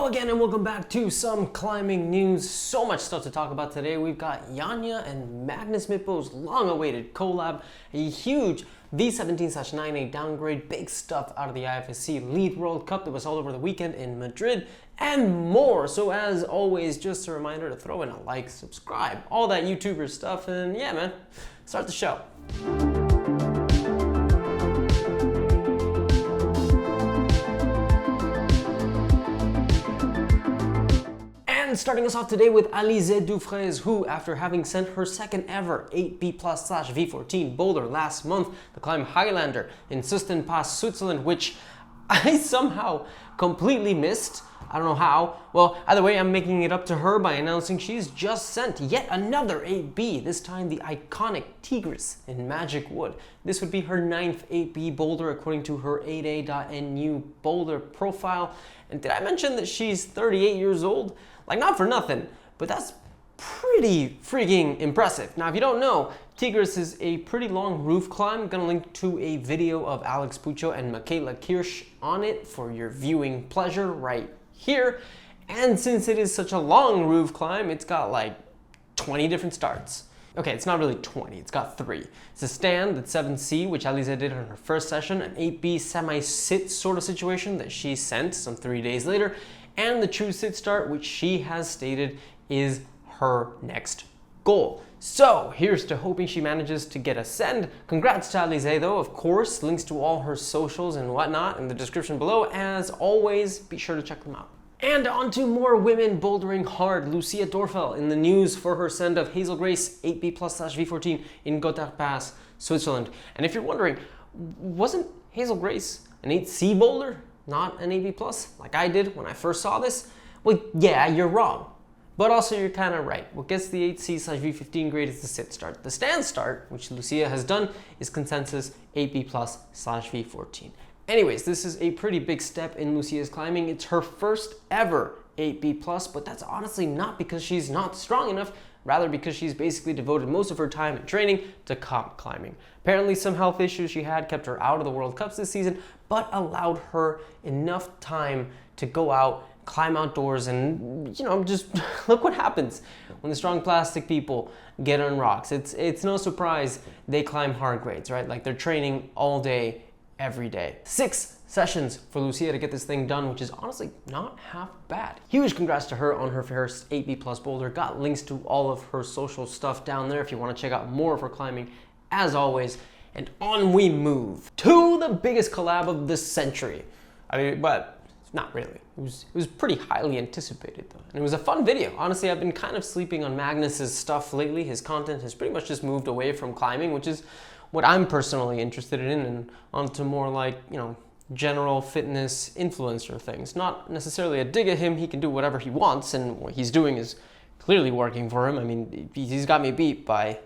Hello again and welcome back to some climbing news. So much stuff to talk about today. We've got Janja and Magnus Midtbo's long-awaited collab, a huge V17/9A downgrade, big stuff out of the IFSC Lead World Cup that was all over the weekend in Madrid, and more. So as always, just a reminder to throw in a like, subscribe, all that YouTuber stuff, and yeah man, start the show. Starting us off today with Alizée Dufraisse, who, after having sent her second ever 8B+/V14 boulder last month, the climb Highlander in Susten Pass, Switzerland, which I somehow completely missed. I don't know how. Well, either way, I'm making it up to her by announcing she's just sent yet another 8B, this time the iconic Tigris in Magic Wood. This would be her 9th 8B boulder according to her 8A.nu boulder profile. And did I mention that she's 38 years old? Like, not for nothing, but that's pretty freaking impressive. Now, if you don't know, Tigris is a pretty long roof climb. I'm gonna link to a video of Alex Puccio and Michaela Kirsch on it for your viewing pleasure right here. And since it is such a long roof climb, it's got like 20 different starts. Okay, it's not really 20, it's got 3. It's a stand that's 7C, which Alizée did on her first session, an 8B semi-sit sort of situation that she sent some 3 days later, and the true sit start, which she has stated is her next goal. So here's to hoping she manages to get a send. Congrats to Alizée though, of course. Links to all her socials and whatnot in the description below. As always, be sure to check them out. And on to more women bouldering hard. Lucia Dörffel in the news for her send of Hazel Grace 8B+/V14 in Gotthard Pass, Switzerland. And if you're wondering, wasn't Hazel Grace an 8C boulder, not an 8B+, like I did when I first saw this? Well, yeah, you're wrong. But also you're kind of right. What gets the 8C/V15 grade is the sit start. The stand start, which Lucia has done, is consensus 8B+/V14. Anyways, this is a pretty big step in Lucia's climbing. It's her first ever 8B+, but that's honestly not because she's not strong enough, rather because she's basically devoted most of her time in training to comp climbing. Apparently some health issues she had kept her out of the World Cups this season, but allowed her enough time to go out, climb outdoors, and just look what happens when the strong plastic people get on rocks. It's no surprise they climb hard grades, right? Like they're training all day, every day. 6 sessions for Lucia to get this thing done, which is honestly not half bad. Huge congrats to her on her first 8B+ boulder. Got links to all of her social stuff down there if you want to check out more of her climbing, as always. And on we move to the biggest collab of the century. I mean, but not really. It was pretty highly anticipated though. And it was a fun video. Honestly, I've been kind of sleeping on Magnus's stuff lately. His content has pretty much just moved away from climbing, which is what I'm personally interested in, and onto more like, general fitness influencer things. Not necessarily a dig at him. He can do whatever he wants, and what he's doing is clearly working for him. I mean, he's got me beat by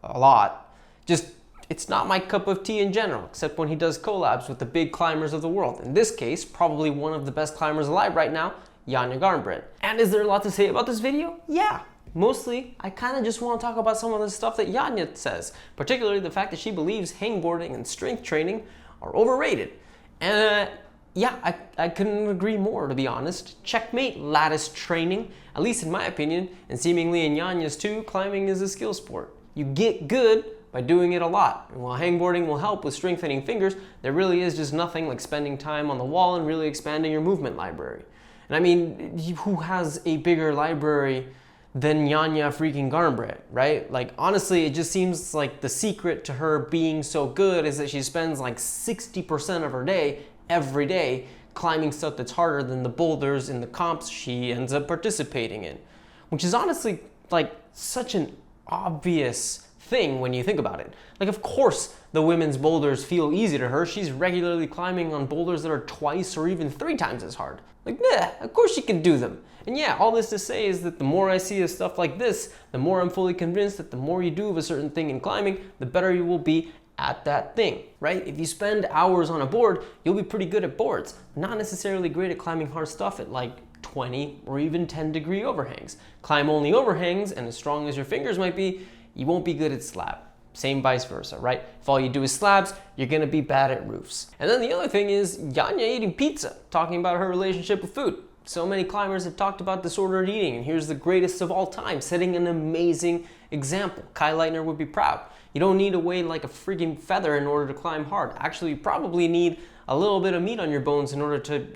a lot. Just, it's not my cup of tea in general, except when he does collabs with the big climbers of the world. In this case, probably one of the best climbers alive right now, Janja Garnbret. And is there a lot to say about this video? Yeah. Mostly, I kind of just want to talk about some of the stuff that Janja says, particularly the fact that she believes hangboarding and strength training are overrated. And yeah, I couldn't agree more, to be honest. Checkmate lattice training, at least in my opinion, and seemingly in Janja's too, climbing is a skill sport. You get good by doing it a lot. And while hangboarding will help with strengthening fingers, there really is just nothing like spending time on the wall and really expanding your movement library. And I mean, who has a bigger library than Janja freaking Garnbret, right? Like, honestly, it just seems like the secret to her being so good is that she spends like 60% of her day, every day, climbing stuff that's harder than the boulders in the comps she ends up participating in. Which is honestly like such an obvious thing when you think about it. Like, of course the women's boulders feel easy to her. She's regularly climbing on boulders that are twice or even 3 times as hard. Like, yeah, of course she can do them. And yeah, all this to say is that the more I see of stuff like this, the more I'm fully convinced that the more you do of a certain thing in climbing, the better you will be at that thing, right? If you spend hours on a board, you'll be pretty good at boards. Not necessarily great at climbing hard stuff at like 20 or even 10-degree overhangs. Climb only overhangs, and as strong as your fingers might be, you won't be good at slab. Same vice versa, right? If all you do is slabs, you're gonna be bad at roofs. And then the other thing is Janja eating pizza, talking about her relationship with food. So many climbers have talked about disordered eating, and here's the greatest of all time, setting an amazing example. Kai Leitner would be proud. You don't need to weigh like a freaking feather in order to climb hard. Actually, you probably need a little bit of meat on your bones in order to,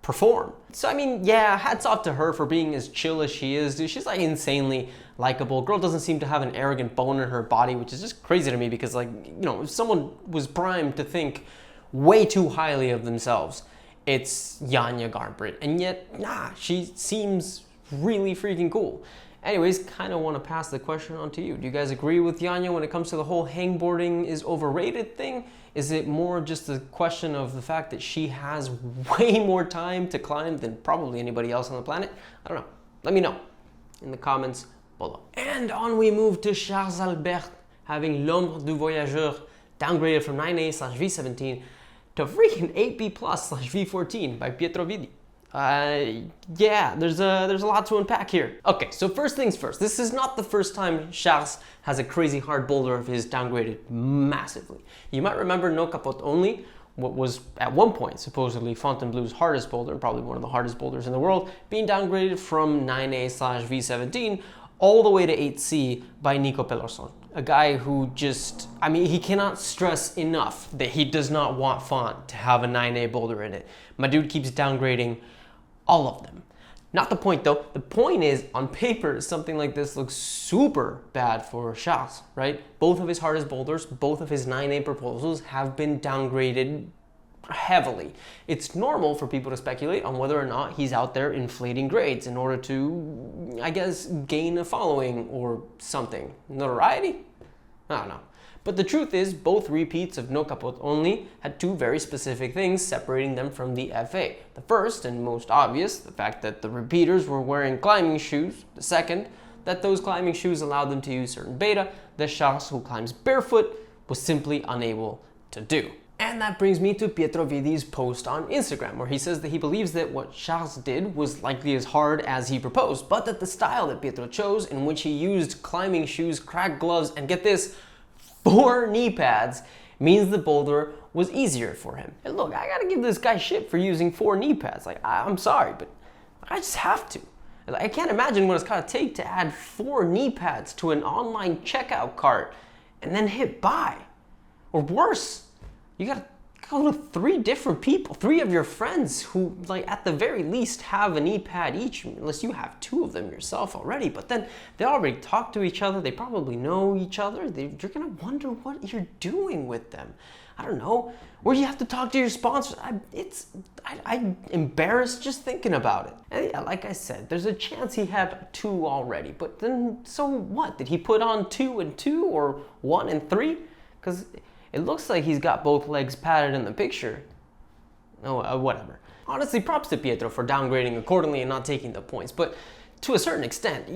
perform. So I mean, yeah, hats off to her for being as chill as she is, dude. She's like insanely likable. Girl doesn't seem to have an arrogant bone in her body, which is just crazy to me because, like, if someone was primed to think way too highly of themselves, it's Janja Garnbret. And yet, nah, she seems really freaking cool. Anyways, kind of want to pass the question on to you. Do you guys agree with Janja when it comes to the whole hangboarding is overrated thing? Is it more just a question of the fact that she has way more time to climb than probably anybody else on the planet? I don't know. Let me know in the comments below. And on we move to Charles Albert, having L'Ombre du Voyageur downgraded from 9A/V17 to freaking 8B+/V14 by Pietro Vidi. Yeah, there's a lot to unpack here. Okay, so first things first. This is not the first time Charles has a crazy hard boulder of his downgraded massively. You might remember No Capote Only, what was at one point supposedly Fontainebleau's hardest boulder, probably one of the hardest boulders in the world, being downgraded from 9A/V17 all the way to 8C by Nico Pelorzone. A guy who just, I mean, he cannot stress enough that he does not want Font to have a 9A boulder in it. My dude keeps downgrading all of them. Not the point though. The point is, on paper, something like this looks super bad for Charles, right? Both of his hardest boulders, both of his 9A proposals have been downgraded heavily. It's normal for people to speculate on whether or not he's out there inflating grades in order to, I guess, gain a following or something. Notoriety? I don't know. But the truth is, both repeats of No Capote Only had two very specific things separating them from the FA. The first, and most obvious, the fact that the repeaters were wearing climbing shoes. The second, that those climbing shoes allowed them to use certain beta that Charles, who climbs barefoot, was simply unable to do. And that brings me to Pietro Vidi's post on Instagram, where he says that he believes that what Charles did was likely as hard as he proposed, but that the style that Pietro chose, in which he used climbing shoes, cracked gloves, and get this, 4 knee pads, means the boulder was easier for him. And look, I gotta give this guy shit for using 4 knee pads. Like, I'm sorry, but I just have to. I can't imagine what it's gotta take to add 4 knee pads to an online checkout cart and then hit buy. Or worse, you gotta go to 3 different people, 3 of your friends who, like, at the very least have a knee pad each, unless you have 2 of them yourself already. But then they already talk to each other, they probably know each other. You're gonna wonder what you're doing with them. I don't know. Or you have to talk to your sponsors. I'm embarrassed just thinking about it. And yeah, like I said, there's a chance he had 2 already, but then so what? Did he put on 2 and 2 or 1 and 3? Because it looks like he's got both legs padded in the picture. Oh, whatever. Honestly, props to Pietro for downgrading accordingly and not taking the points, but to a certain extent,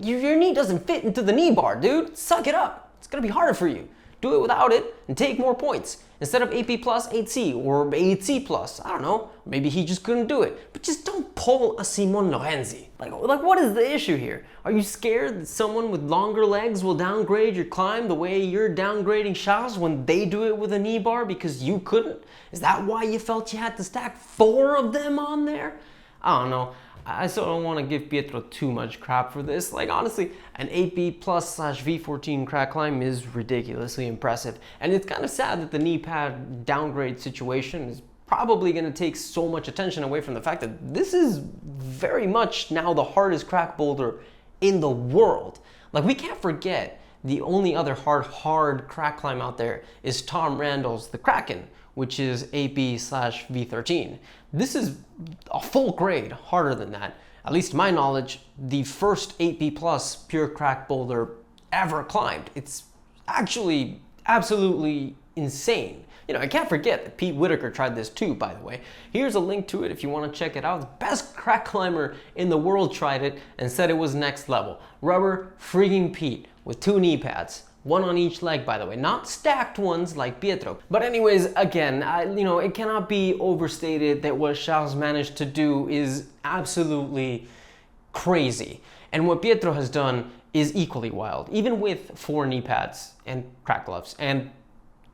your knee doesn't fit into the knee bar, dude. Suck it up. It's gonna be harder for you. Do it without it and take more points. Instead of 8B+, 8C, or 8C+, I don't know. Maybe he just couldn't do it. But just don't pull a Simon Lorenzi. Like what is the issue here? Are you scared that someone with longer legs will downgrade your climb the way you're downgrading Charles when they do it with a knee bar because you couldn't? Is that why you felt you had to stack 4 of them on there? I don't know. I still don't want to give Pietro too much crap for this. Like, honestly, an 8B+/V14 crack climb is ridiculously impressive. And it's kind of sad that the knee pad downgrade situation is probably going to take so much attention away from the fact that this is very much now the hardest crack boulder in the world. Like, we can't forget the only other hard crack climb out there is Tom Randall's The Kraken, which is 8B/V13. This is a full grade harder than that. At least to my knowledge, the first 8B+ pure crack boulder ever climbed. It's actually absolutely insane. You know, I can't forget that Pete Whitaker tried this too, by the way. Here's a link to it if you want to check it out. The best crack climber in the world tried it and said it was next level. Rubber freaking Pete with 2 knee pads. 1 on each leg, by the way, not stacked ones like Pietro. But anyways, again, it cannot be overstated that what Charles managed to do is absolutely crazy. And what Pietro has done is equally wild, even with 4 knee pads and crack gloves and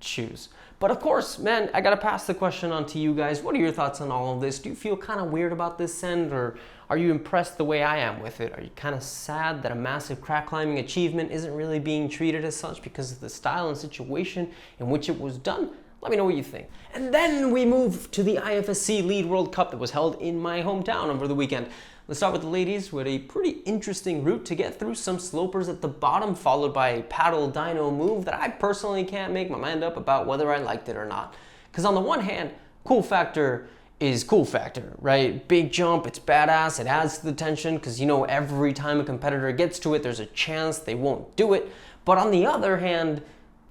shoes. But of course, man, I gotta pass the question on to you guys. What are your thoughts on all of this? Do you feel kind of weird about this send, or are you impressed the way I am with it? Are you kind of sad that a massive crack climbing achievement isn't really being treated as such because of the style and situation in which it was done? Let me know what you think. And then we move to the IFSC Lead World Cup that was held in my hometown over the weekend. Let's start with the ladies with a pretty interesting route to get through some slopers at the bottom, followed by a paddle dyno move that I personally can't make my mind up about whether I liked it or not. Because on the one hand, cool factor is cool factor, right? Big jump, it's badass, it adds to the tension because you know every time a competitor gets to it, there's a chance they won't do it. But on the other hand,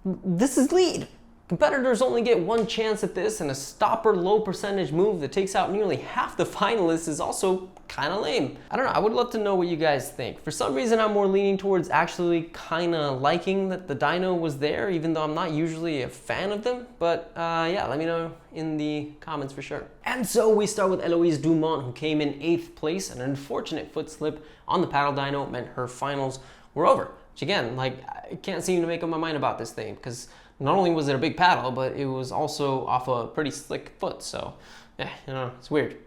this is lead. Competitors only get one chance at this, and a stopper low percentage move that takes out nearly half the finalists is also kind of lame. I don't know, I would love to know what you guys think. For some reason, I'm more leaning towards actually kind of liking that the dyno was there, even though I'm not usually a fan of them. But yeah, let me know in the comments for sure. And so we start with Eloise Dumont, who came in 8th place. An unfortunate foot slip on the paddle dyno meant her finals were over. Which again, like, I can't seem to make up my mind about this thing, because not only was it a big paddle, but it was also off a pretty slick foot, so yeah, you know, it's weird.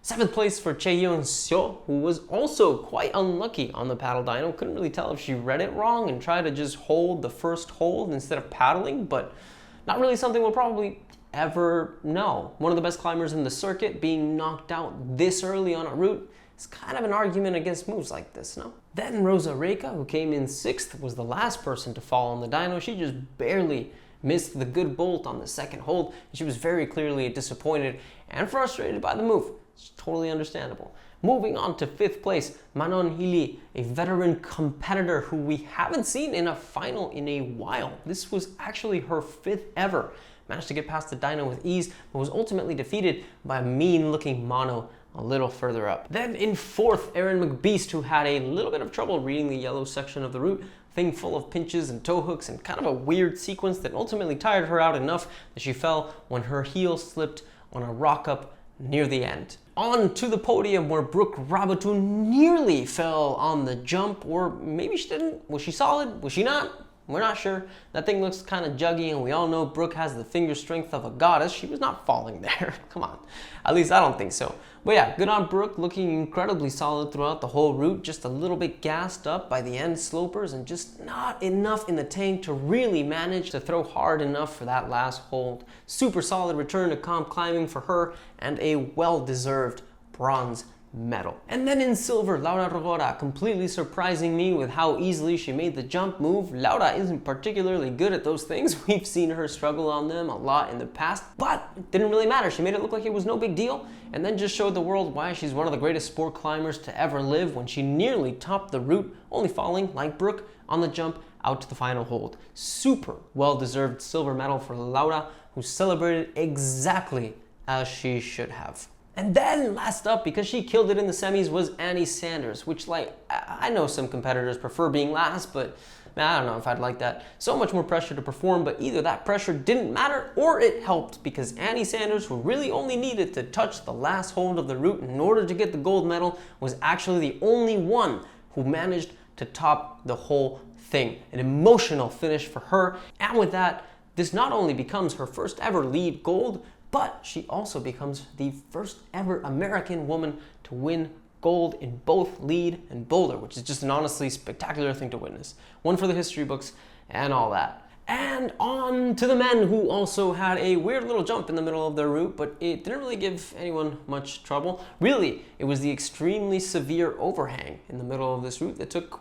7th place for Chaeyeon Seo, who was also quite unlucky on the paddle dyno. Couldn't really tell if she read it wrong and tried to just hold the first hold instead of paddling, but not really something we'll probably ever know. One of the best climbers in the circuit being knocked out this early on a route is kind of an argument against moves like this, no? Then Rosa Reika, who came in 6th, was the last person to fall on the dyno. She just barely missed the good bolt on the second hold. She was very clearly disappointed and frustrated by the move. It's totally understandable. Moving on to 5th place, Manon Hili, a veteran competitor who we haven't seen in a final in a while. This was actually her 5th ever. Managed to get past the dyno with ease, but was ultimately defeated by a mean-looking mono a little further up. Then in 4th, Erin McBeast, who had a little bit of trouble reading the yellow section of the route, thing full of pinches and toe hooks and kind of a weird sequence that ultimately tired her out enough that she fell when her heel slipped on a rock up near the end. On to the podium, where Brooke Rabatou nearly fell on the jump, or maybe she didn't. Was she solid? Was she not? We're not sure. That thing looks kind of juggy, and we all know Brooke has the finger strength of a goddess. She was not falling there. Come on. At least I don't think so. But yeah, good on Brooke, looking incredibly solid throughout the whole route. Just a little bit gassed up by the end slopers and just not enough in the tank to really manage to throw hard enough for that last hold. Super solid return to comp climbing for her, and a well-deserved bronze medal. And then in silver, Laura Rogora, completely surprising me with how easily she made the jump move. Laura isn't particularly good at those things. We've seen her struggle on them a lot in the past, but it didn't really matter. She made it look like it was no big deal, and then just showed the world why she's one of the greatest sport climbers to ever live when she nearly topped the route, only falling, like Brooke, on the jump out to the final hold. Super well-deserved silver medal for Laura, who celebrated exactly as she should have. And then last up, because she killed it in the semis, was Annie Sanders, which, like, I know some competitors prefer being last, but man, I don't know if I'd like that. So much more pressure to perform, but either that pressure didn't matter or it helped, because Annie Sanders, who really only needed to touch the last hold of the route in order to get the gold medal, was actually the only one who managed to top the whole thing. An emotional finish for her, and with that, this not only becomes her first ever lead gold, but she also becomes the first ever American woman to win gold in both lead and boulder, which is just an honestly spectacular thing to witness. One for the history books and all that. And on to the men, who also had a weird little jump in the middle of their route, but it didn't really give anyone much trouble. Really, it was the extremely severe overhang in the middle of this route that took,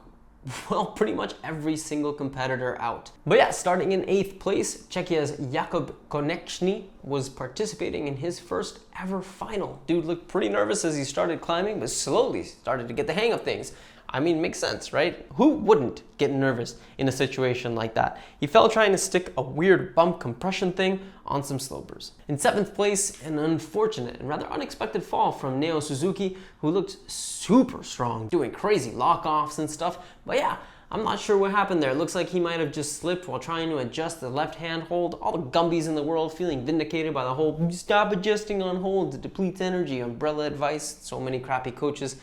well, pretty much every single competitor out. But yeah, starting in 8th place, Czechia's Jakub Konečný was participating in his first ever final. Dude looked pretty nervous as he started climbing, but slowly started to get the hang of things. I mean, makes sense, right? Who wouldn't get nervous in a situation like that? He fell trying to stick a weird bump compression thing on some slopers. In 7th place, an unfortunate and rather unexpected fall from Neo Suzuki, who looked super strong, doing crazy lock-offs and stuff. But yeah, I'm not sure what happened there. It looks like he might have just slipped while trying to adjust the left hand hold. All the Gumbies in the world feeling vindicated by the whole "stop adjusting on holds, it depletes energy" umbrella advice so many crappy coaches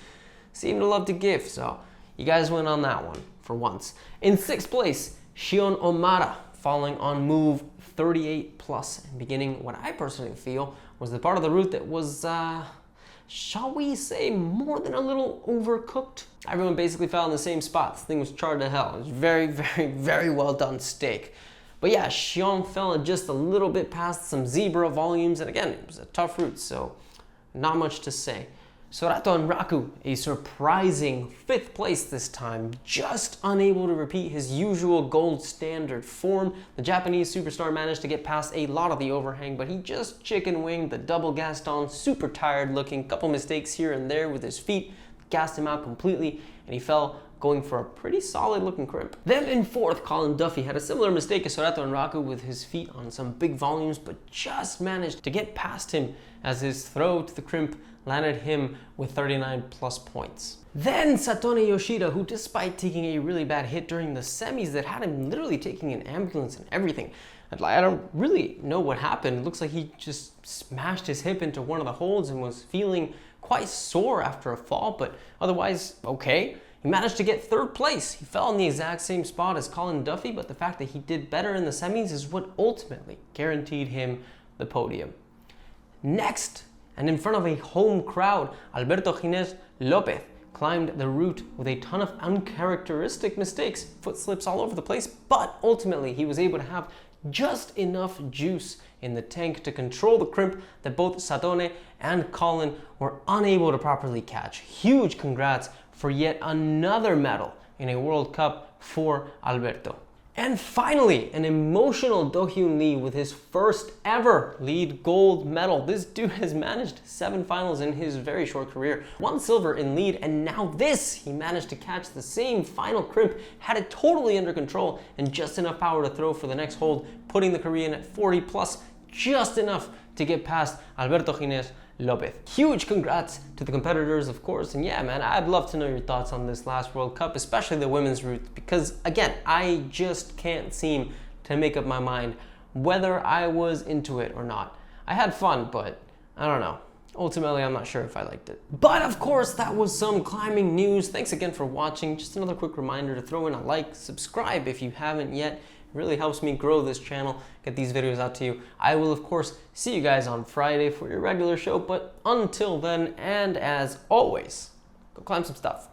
seem to love to give, so you guys win on that one for once. In 6th place, Shion Omara, falling on move V38 plus and beginning what I personally feel was the part of the route that was, shall we say, more than a little overcooked. Everyone basically fell in the same spot. This thing was charred to hell. It was very, very, very well done steak. But yeah, Xiong fell just a little bit past some zebra volumes, and again, it was a tough route, so not much to say. Sorato and Raku, a surprising 5th place this time, just unable to repeat his usual gold standard form. The Japanese superstar managed to get past a lot of the overhang, but he just chicken winged the double Gaston, super tired looking, couple mistakes here and there with his feet, gassed him out completely, and he fell going for a pretty solid looking crimp. Then in 4th, Colin Duffy had a similar mistake as Sorato and Raku with his feet on some big volumes, but just managed to get past him as his throw to the crimp landed him with 39 plus points. Then Satone Yoshida, who despite taking a really bad hit during the semis that had him literally taking an ambulance and everything, I don't really know what happened. It looks like he just smashed his hip into one of the holds and was feeling quite sore after a fall, but otherwise okay. He managed to get 3rd place. He fell in the exact same spot as Colin Duffy, but the fact that he did better in the semis is what ultimately guaranteed him the podium. Next, and in front of a home crowd, Alberto Ginés López climbed the route with a ton of uncharacteristic mistakes, foot slips all over the place, but ultimately he was able to have just enough juice in the tank to control the crimp that both Satone and Colin were unable to properly catch. Huge congrats for yet another medal in a World Cup for Alberto. And finally, an emotional Do-Hyun Lee with his first ever lead gold medal. This dude has managed 7 finals in his very short career. 1 silver in lead, and now this! He managed to catch the same final crimp, had it totally under control, and just enough power to throw for the next hold, putting the Korean at 40 plus, just enough to get past Alberto Ginés López. Huge congrats to the competitors, of course, and yeah, man, I'd love to know your thoughts on this last World Cup, especially the women's route, because again, I just can't seem to make up my mind whether I was into it or not. I had fun, but I don't know. Ultimately, I'm not sure if I liked it. But of course, that was some climbing news. Thanks again for watching. Just another quick reminder to throw in a like, subscribe if you haven't yet. It really helps me grow this channel, get these videos out to you. I will, of course, see you guys on Friday for your regular show, but until then, and as always, go climb some stuff.